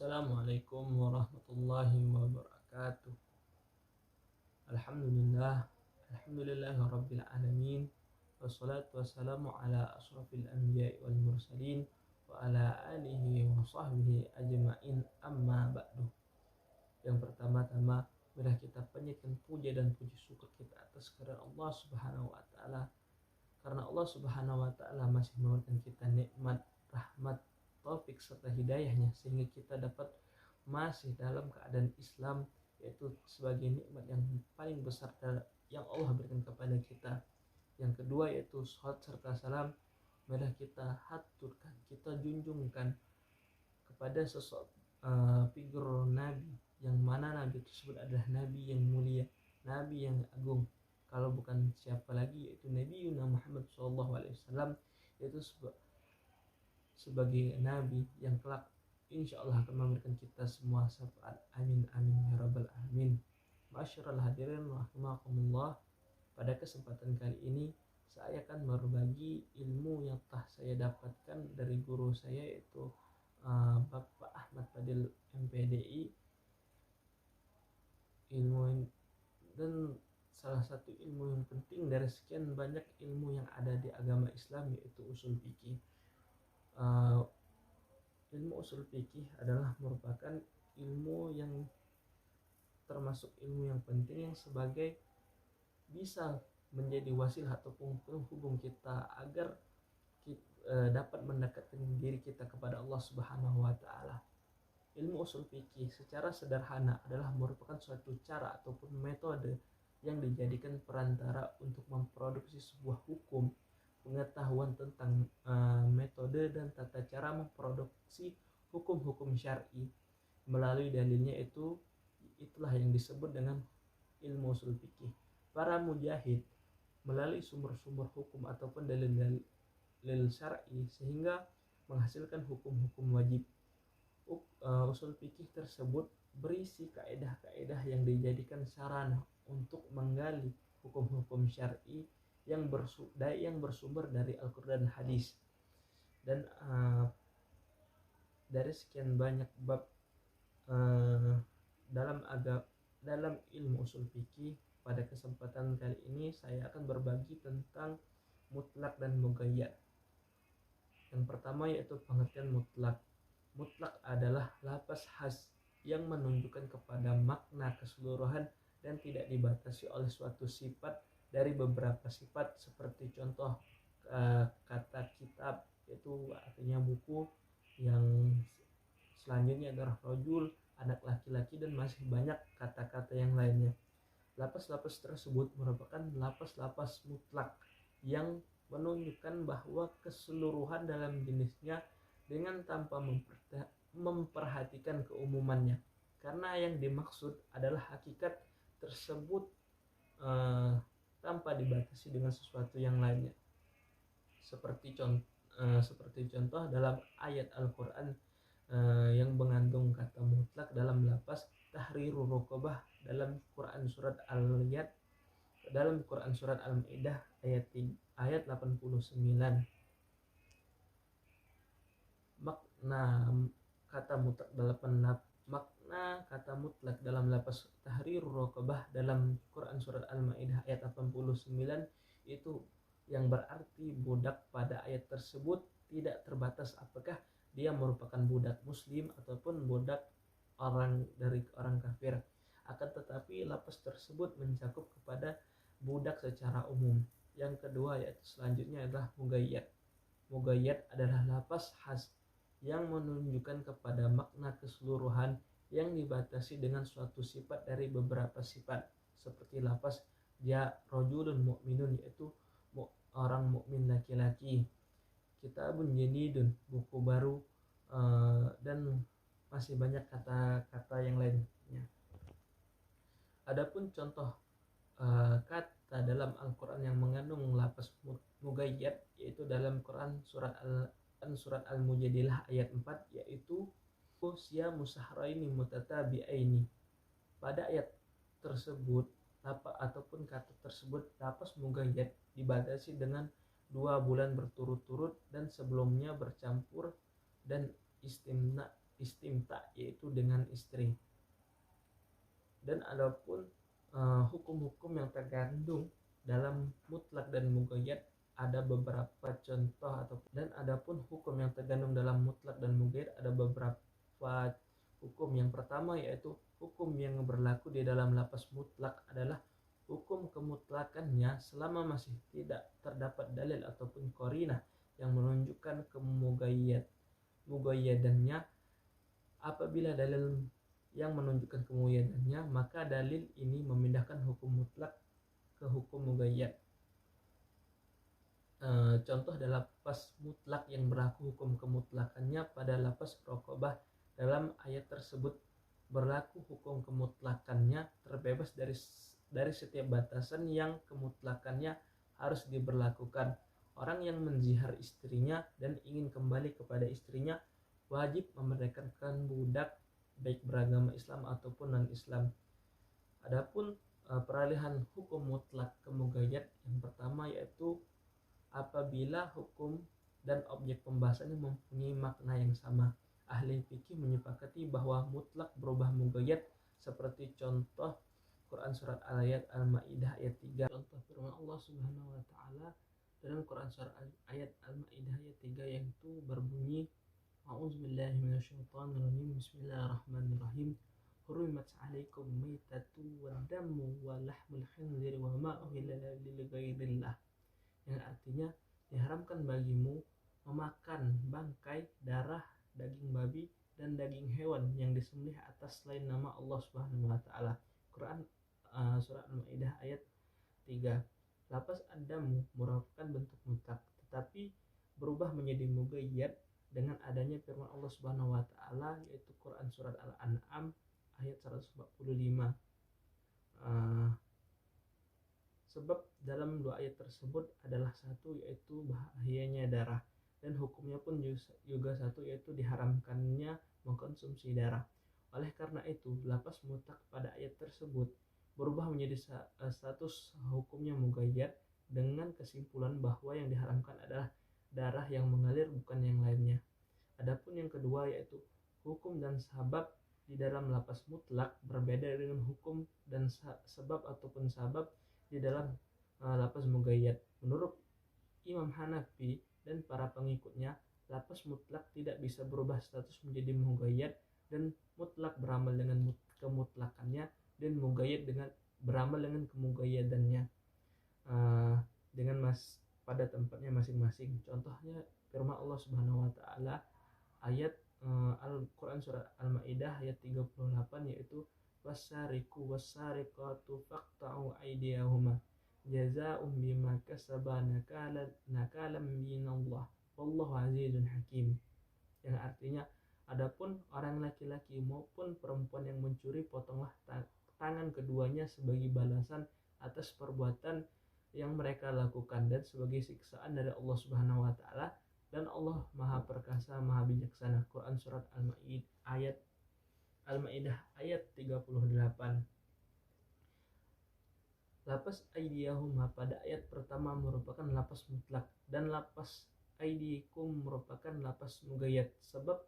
Assalamualaikum warahmatullahi wabarakatuh. Alhamdulillah, alhamdulillahirabbil alamin. Wassalatu wassalamu ala asrofil anbiya'i wal mursalin wa ala alihi wa sahbihi ajma'in, amma ba'du. Yang pertama-tama, marilah kita panjatkan puja dan puji syukur kita atas kehadirat Allah Subhanahu wa taala. Karena Allah Subhanahu wa taala masih memberikan kita nikmat, rahmat, taufik serta hidayahnya sehingga kita dapat masih dalam keadaan Islam, yaitu sebagai nikmat yang paling besar yang Allah berikan kepada kita. Yang kedua yaitu salat serta salam marilah kita haturkan, kita junjungkan kepada sosok figur Nabi, yang mana Nabi tersebut adalah Nabi yang mulia, Nabi yang agung. Kalau bukan siapa lagi yaitu Nabi Muhammad SAW, yaitu sebagai Nabi yang kelak insya Allah akan memberikan kita semua syafaat. Amin amin ya rabbal alamin. Masyarul hadirin rahimakumullah. Pada kesempatan kali ini saya akan berbagi ilmu yang telah saya dapatkan dari guru saya, yaitu Bapak Ahmad Fadil MPDI. Dan salah satu ilmu yang penting dari sekian banyak ilmu yang ada di agama Islam, yaitu usul fikih. Ilmu usul fikih adalah merupakan ilmu yang termasuk ilmu yang penting, yang sebagai bisa menjadi wasilah ataupun penghubung kita agar kita dapat mendekatkan diri kita kepada Allah Subhanahu wa taala. Ilmu usul fikih secara sederhana adalah merupakan suatu cara ataupun metode yang dijadikan perantara untuk memproduksi sebuah hukum, pengetahuan tentang metode dan tata cara memproduksi hukum-hukum syar'i melalui dalilnya. Itulah yang disebut dengan ilmu usul fikih. Para mujahid melalui sumber-sumber hukum ataupun dalil syar'i sehingga menghasilkan hukum-hukum wajib. Usul fikih tersebut berisi kaedah-kaedah yang dijadikan sarana untuk menggali hukum-hukum syar'i yang bersumber dari Al-Quran dan Hadis. Dan dari sekian banyak bab dalam ilmu usul fikih, pada kesempatan kali ini saya akan berbagi tentang mutlak dan muqayyad. Yang pertama yaitu pengertian mutlak. Mutlak adalah lafaz khas yang menunjukkan kepada makna keseluruhan dan tidak dibatasi oleh suatu sifat dari beberapa sifat, seperti contoh kata kitab, yaitu artinya buku. Yang selanjutnya adalah rojul, anak laki-laki, dan masih banyak kata-kata yang lainnya. Lafaz-lafaz tersebut merupakan lafaz-lafaz mutlak yang menunjukkan bahwa keseluruhan dalam jenisnya dengan tanpa memperhatikan keumumannya, karena yang dimaksud adalah hakikat tersebut tanpa dibatasi dengan sesuatu yang lainnya. Seperti contoh dalam ayat Al-Quran yang mengandung kata mutlak dalam lafaz tahriru raqabah dalam Quran surat Al-Maidah ayat 89. Makna kata mutlak dalam lafaz tahriru raqabah dalam Quran surat Al-Maidah ayat 89 itu yang berarti budak pada ayat tersebut tidak terbatas apakah dia merupakan budak muslim ataupun budak dari orang kafir. Akan tetapi lafaz tersebut mencakup kepada budak secara umum. Yang kedua yaitu selanjutnya adalah muqayyad. Muqayyad adalah lafaz khas yang menunjukkan kepada makna keseluruhan yang dibatasi dengan suatu sifat dari beberapa sifat, seperti lafaz ya rajulun mu'minun, yaitu orang mukmin laki-laki, kitabun jadidun, buku baru, dan masih banyak kata-kata yang lainnya. Adapun contoh kata dalam Al-Quran yang mengandung lafaz muqayyad yaitu dalam Quran surat Al-Mujadilah ayat 4, yaitu siyamu sahraini mutatabi'aini. Pada ayat tersebut ataupun kata tersebut lafaz muqayyad dibatasi dengan 2 bulan berturut-turut dan sebelumnya bercampur dan istimna istimta, yaitu dengan istri. Dan adapun hukum-hukum yang terkandung dalam mutlak dan muqayyad ada beberapa contoh, dan adapun hukum yang terkandung dalam mutlak dan muqayyad ada beberapa hukum. Yang pertama yaitu hukum yang berlaku di dalam lafaz mutlak adalah hukum kemutlakannya selama masih tidak terdapat dalil ataupun qarinah yang menunjukkan muqayyadannya. Apabila dalil yang menunjukkan kemuqayyadannya, maka dalil ini memindahkan hukum mutlak ke hukum muqayyad. Contoh adalah lafaz mutlak yang berlaku hukum kemutlakannya pada lafaz raqabah. Dalam ayat tersebut berlaku hukum kemutlakannya terbebas dari setiap batasan yang kemutlakannya harus diberlakukan. Orang yang menzihar istrinya dan ingin kembali kepada istrinya wajib memerdekakan budak, baik beragama Islam ataupun non-Islam. Adapun peralihan hukum mutlak ke muqayyad, yang pertama yaitu apabila hukum dan objek pembahasannya mempunyai makna yang sama. Ahli fikih menyepakati bahwa mutlak berubah muqayyad seperti contoh Quran surat Al-Maidah ayat 3. Contoh firman Allah Subhanahu wa taala dalam Quran surat ayat Al-Maidah ayat 3 yaitu berbunyi, A'udzubillahi minasyaitonirrajim, Bismillahirrahmanirrahim. Hurimat 'alaikum maitatu wad-damu wa lahmul khinzir wa ma uhilla li ghairillah. Yang artinya diharamkan bagimu memakan bangkai, darah, daging babi dan daging hewan yang disembelih atas selain nama Allah Subhanahu wa taala. Quran surat Al-Maidah ayat 3. Lafaz ad-damu merupakan bentuk mutlak tetapi berubah menjadi muqayyad dengan adanya firman Allah Subhanahu wa taala yaitu Quran surat Al-An'am ayat 145. Sebab dalam dua ayat tersebut adalah satu yaitu bahayanya darah, dan hukumnya pun juga satu yaitu diharamkannya mengkonsumsi darah. Oleh karena itu lafaz mutlak pada ayat tersebut berubah menjadi status hukumnya muqayyad dengan kesimpulan bahwa yang diharamkan adalah darah yang mengalir, bukan yang lainnya. Adapun yang kedua yaitu hukum dan sabab di dalam lafaz mutlak berbeda dengan hukum dan sebab ataupun sabab di dalam lafaz muqayyad. Menurut Imam Hanafi dan para pengikutnya, lafaz mutlak tidak bisa berubah status menjadi muqayyad, dan mutlak beramal dengan kemutlakannya dan muqayyad dengan beramal dengan kemuqayyadannya dengan pada tempatnya masing-masing. Contohnya firman Allah Subhanahu wa taala ayat Al-Quran surat Al-Maidah ayat 38 yaitu wasariqu wasariqatu faqta'u aydiyahuma jazaa'um bima kasaba nakalam minallah wallahu azizun hakim. Yang artinya adapun orang laki-laki maupun perempuan yang mencuri, potonglah tangan keduanya sebagai balasan atas perbuatan yang mereka lakukan dan sebagai siksaan dari Allah Subhanahu wa taala, dan Allah Maha Perkasa, Maha Bijaksana. Quran surat Al-Maidah ayat 38. Lafaz aydiyahuma pada ayat pertama merupakan lafaz mutlak dan lafaz aydikum merupakan lafaz muqayyad. Sebab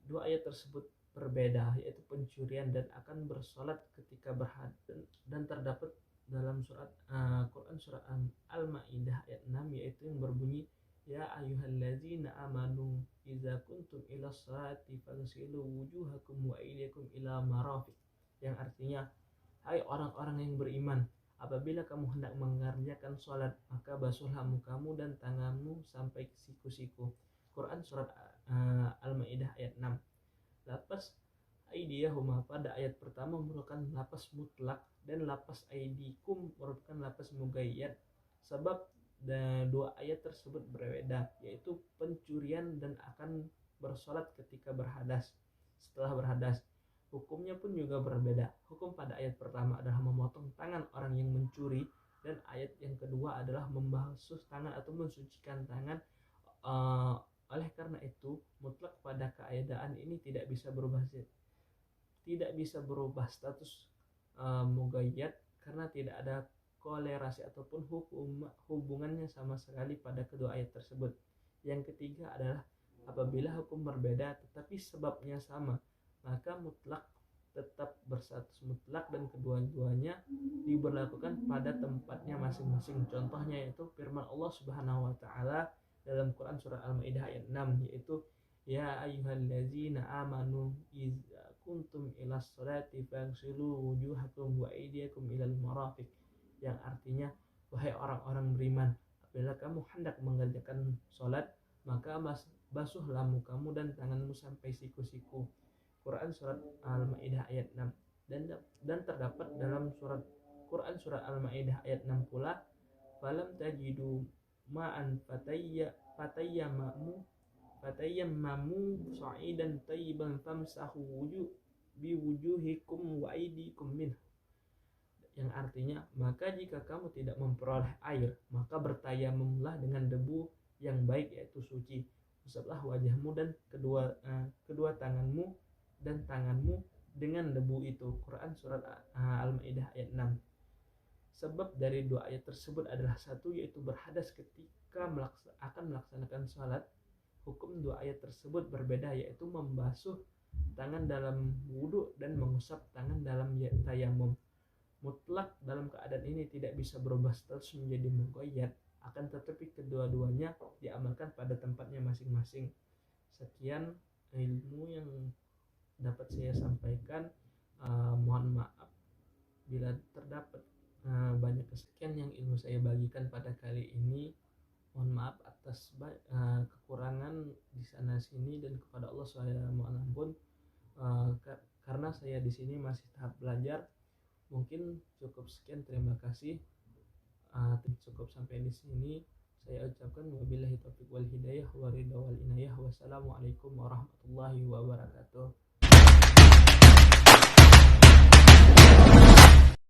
dua ayat tersebut berbeda, yaitu pencurian dan akan bersolat ketika berhadas, dan terdapat dalam Quran surat Al-Maidah ayat 6 yaitu yang berbunyi, ya ayyuhallazina amanu idza kuntum ila sholati faghsilu wujuhakum wa aydiyakum ila marafiq. Yang artinya, hai orang-orang yang beriman, apabila kamu hendak mengerjakan sholat maka basuhlah mukamu dan tanganmu sampai ke siku-siku. Quran surat Al-Maidah ayat 6. Lafaz aydiyahuma pada ayat pertama merupakan lafaz mutlak dan lafaz aydikum merupakan lafaz muqayyad. Sebab dua ayat tersebut berbeda, yaitu pencurian dan akan bersolat ketika berhadas. Setelah berhadas, hukumnya pun juga berbeda. Hukum pada ayat pertama adalah memotong tangan orang yang mencuri, dan ayat yang kedua adalah membasuh tangan atau mensucikan tangan. Oleh karena itu mutlak pada keadaan ini tidak bisa berubah status muqayyad karena tidak ada kolerasi ataupun hubungannya sama sekali pada kedua ayat tersebut. Yang ketiga adalah Apabila hukum berbeda tetapi sebabnya sama, maka mutlak tetap berstatus mutlak dan kedua-duanya diberlakukan pada tempatnya masing-masing. Contohnya yaitu firman Allah Subhanahu wa taala dalam Quran surah Al-Maidah ayat 6, yaitu ya ayyuhallazina amanu idza kuntum ilas sholati faghsilu wujuhakum wa aydiyakum ilal marafiq, yang artinya wahai orang-orang beriman, apabila kamu hendak mengerjakan sholat, maka basuhlah mukamu dan tanganmu sampai siku-siku. Quran surat Al-Maidah ayat 6. Dan terdapat dalam Quran surat Al-Maidah ayat 6 pula, falam tajidu ma'an fatayammamu sa'idan tayyiban famsahu biwujuhikum wa aydikum min, yang artinya maka jika kamu tidak memperoleh air, maka bertayamumlah dengan debu yang baik yaitu suci, usaplah wajahmu dan kedua tanganmu dengan debu itu. Quran surat Al-Maidah ayat 6. Sebab dari dua ayat tersebut adalah satu, yaitu berhadas ketika akan melaksanakan sholat. Hukum dua ayat tersebut berbeda, yaitu membasuh tangan dalam wudhu dan mengusap tangan dalam tayamum. Mutlak dalam keadaan ini tidak bisa berubah status menjadi muqayyad, akan tetapi kedua-duanya diamalkan pada tempatnya masing-masing. Sekian ilmu yang dapat saya sampaikan. Mohon maaf bila terdapat banyak kesekian yang ilmu saya bagikan pada kali ini. Mohon maaf atas kekurangan di sana sini, dan kepada Allah saya mohon ampun karena saya di sini masih tahap belajar. Mungkin cukup sekian, terima kasih. Cukup sampai di sini. Saya ucapkan wabillahi taufiq wal hidayah wa ridha wal inayah. Wassalamualaikum warahmatullahi wabarakatuh.